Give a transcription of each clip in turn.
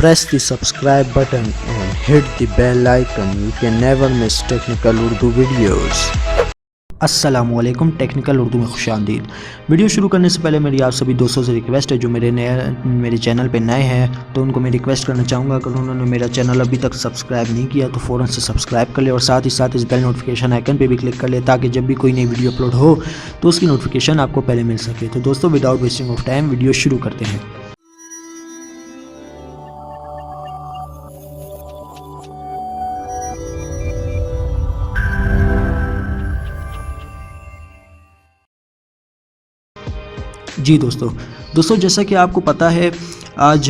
Press the subscribe button and hit the bell icon. You can never miss technical Urdu videos. अस्सलामुअलैकुम, technical Urdu में खुशामदीद। Video शुरू करने से पहले मेरी आप सभी दोस्तों से रिक्वेस्ट है जो मेरे चैनल पे नए हैं तो उनको मैं रिक्वेस्ट करना चाहूँगा अगर उन्होंने मेरा चैनल अभी तक सब्सक्राइब नहीं किया तो फ़ौरन से सब्सक्राइब कर ले और साथ ही साथ इस बेल नोटिफिकेशन आइकन पे भी क्लिक कर ले ताकि जब भी कोई नई वीडियो अपलोड हो तो उसकी नोटिफिकेशन आपको पहले मिल सके। तो दोस्तों without wasting of time video शुरू करते हैं। जी दोस्तों जैसा कि आपको पता है आज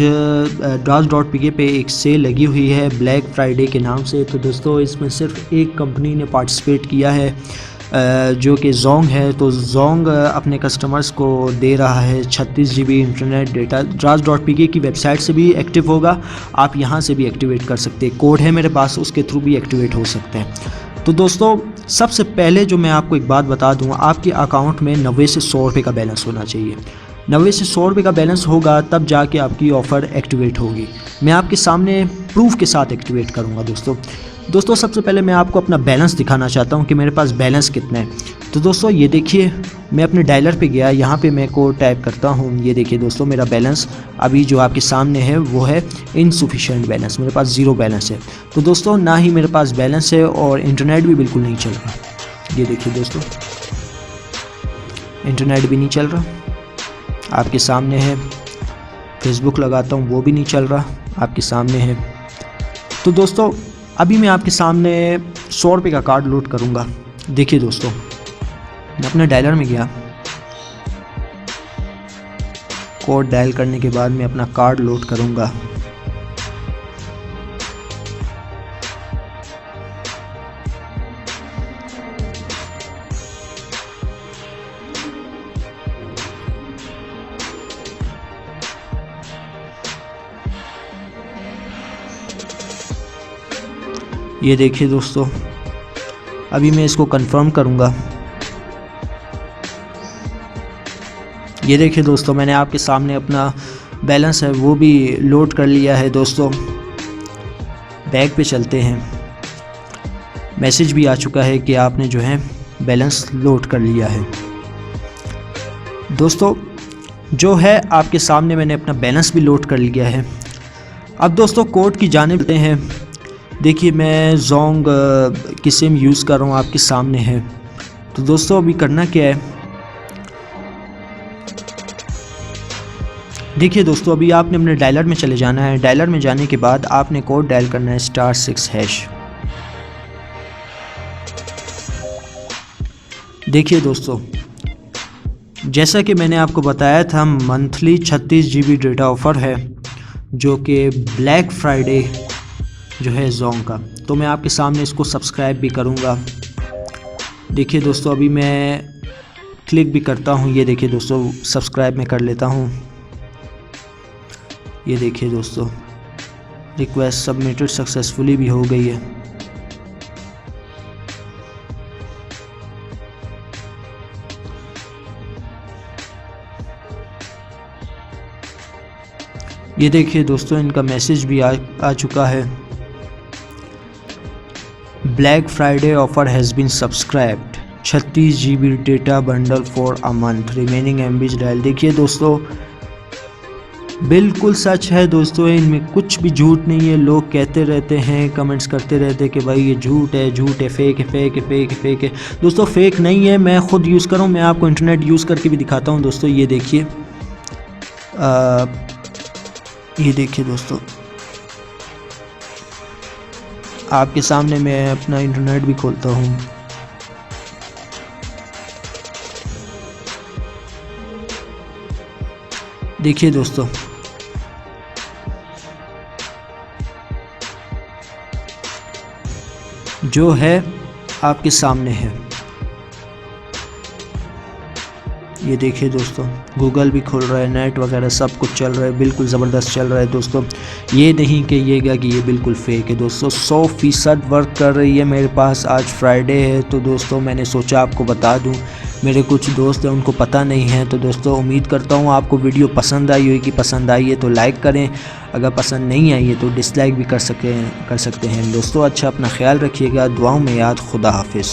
Draz.pk पे एक सेल लगी हुई है ब्लैक फ्राइडे के नाम से। तो दोस्तों इसमें सिर्फ एक कंपनी ने पार्टिसिपेट किया है जो कि जोंग है। तो जोंग अपने कस्टमर्स को दे रहा है 36 GB इंटरनेट डेटा। Draz.pk की वेबसाइट से भी एक्टिव होगा, आप यहाँ से भी एक्टिवेट कर सकते हैं। कोड है मेरे पास, उसके थ्रू भी एक्टिवेट हो सकते हैं। तो दोस्तों सबसे पहले जो मैं आपको एक बात बता दूं, आपके अकाउंट में 90 से 100 रुपये का बैलेंस होना चाहिए। 90 से 100 रुपये का बैलेंस होगा तब जाके आपकी ऑफ़र एक्टिवेट होगी। मैं आपके सामने प्रूफ के साथ एक्टिवेट करूंगा। दोस्तों सबसे पहले मैं आपको अपना बैलेंस दिखाना चाहता हूं कि मेरे पास बैलेंस कितना है। तो दोस्तों ये देखिए, मैं अपने डायलर पे गया, यहाँ पे मैं कोड टाइप करता हूँ। ये देखिए दोस्तों मेरा बैलेंस अभी जो आपके सामने है वो है इनसफिशिएंट बैलेंस, मेरे पास 0 बैलेंस है। तो दोस्तों ना ही मेरे पास बैलेंस है और इंटरनेट भी बिल्कुल नहीं चल रहा। ये देखिए दोस्तों इंटरनेट भी नहीं चल रहा, आपके सामने है। फेसबुक लगाता हूँ वो भी नहीं चल रहा, आपके सामने है। तो दोस्तों अभी मैं आपके सामने 100 रुपये का कार्ड लोड करूँगा। देखिए दोस्तों मैं अपने डायलर में गया, कोड डायल करने के बाद मैं अपना कार्ड लोड करूँगा। ये देखिए दोस्तों अभी मैं इसको कंफर्म करूँगा। ये देखिए दोस्तों मैंने आपके सामने अपना बैलेंस है वो भी लोड कर लिया है। दोस्तों बैक पे चलते हैं, मैसेज भी आ चुका है कि आपने जो है बैलेंस लोड कर लिया है। दोस्तों जो है आपके सामने मैंने अपना बैलेंस भी लोड कर लिया है। अब दोस्तों कोड की जानिब बढ़ते हैं। देखिए मैं जोंग की सिम यूज़ कर रहा हूँ, आपके सामने है। तो दोस्तों अभी करना क्या है, देखिए दोस्तों अभी आपने अपने डायलर में चले जाना है। डायलर में जाने के बाद आपने कोड डायल करना है *6#। देखिए दोस्तों जैसा कि मैंने आपको बताया था मंथली 36 GB डेटा ऑफ़र है जो कि ब्लैक फ्राइडे जो है जोंग का। तो मैं आपके सामने इसको सब्सक्राइब भी करूंगा। देखिए दोस्तों अभी मैं क्लिक भी करता हूं। ये देखिए दोस्तों सब्सक्राइब में कर लेता हूं। ये देखिए दोस्तों रिक्वेस्ट सबमिटेड सक्सेसफुली भी हो गई है। ये देखिए दोस्तों इनका मैसेज भी आ चुका है। Black Friday offer has been subscribed, 36 GB data bundle for a month, remaining MB dial. देखिए दोस्तों बिल्कुल सच है दोस्तों, इनमें कुछ भी झूठ नहीं है। लोग कहते रहते हैं, कमेंट्स करते रहते हैं कि भाई ये झूठ है, फेक है। दोस्तों फेक नहीं है, मैं ख़ुद यूज़ कर रहा हूँ। मैं आपको इंटरनेट यूज़ करके भी दिखाता हूँ। दोस्तों ये देखिए दोस्तों आपके सामने मैं अपना इंटरनेट भी खोलता हूँ। देखिए दोस्तों जो है आपके सामने है। ये देखिए दोस्तों गूगल भी खुल रहा है, नेट वगैरह सब कुछ चल रहा है, बिल्कुल ज़बरदस्त चल रहा है। दोस्तों ये नहीं कहिएगा कि ये बिल्कुल फेक है। दोस्तों 100% वर्क कर रही है मेरे पास। आज फ्राइडे है तो दोस्तों मैंने सोचा आपको बता दूं मेरे कुछ दोस्त हैं उनको पता नहीं है। तो दोस्तों उम्मीद करता हूँ आपको वीडियो पसंद आई होगी। पसंद आई है तो लाइक करें, अगर पसंद नहीं आई है तो डिसलाइक भी कर सकते हैं दोस्तों। अच्छा अपना ख्याल रखिएगा, दुआओं में याद। खुदा हाफिज़।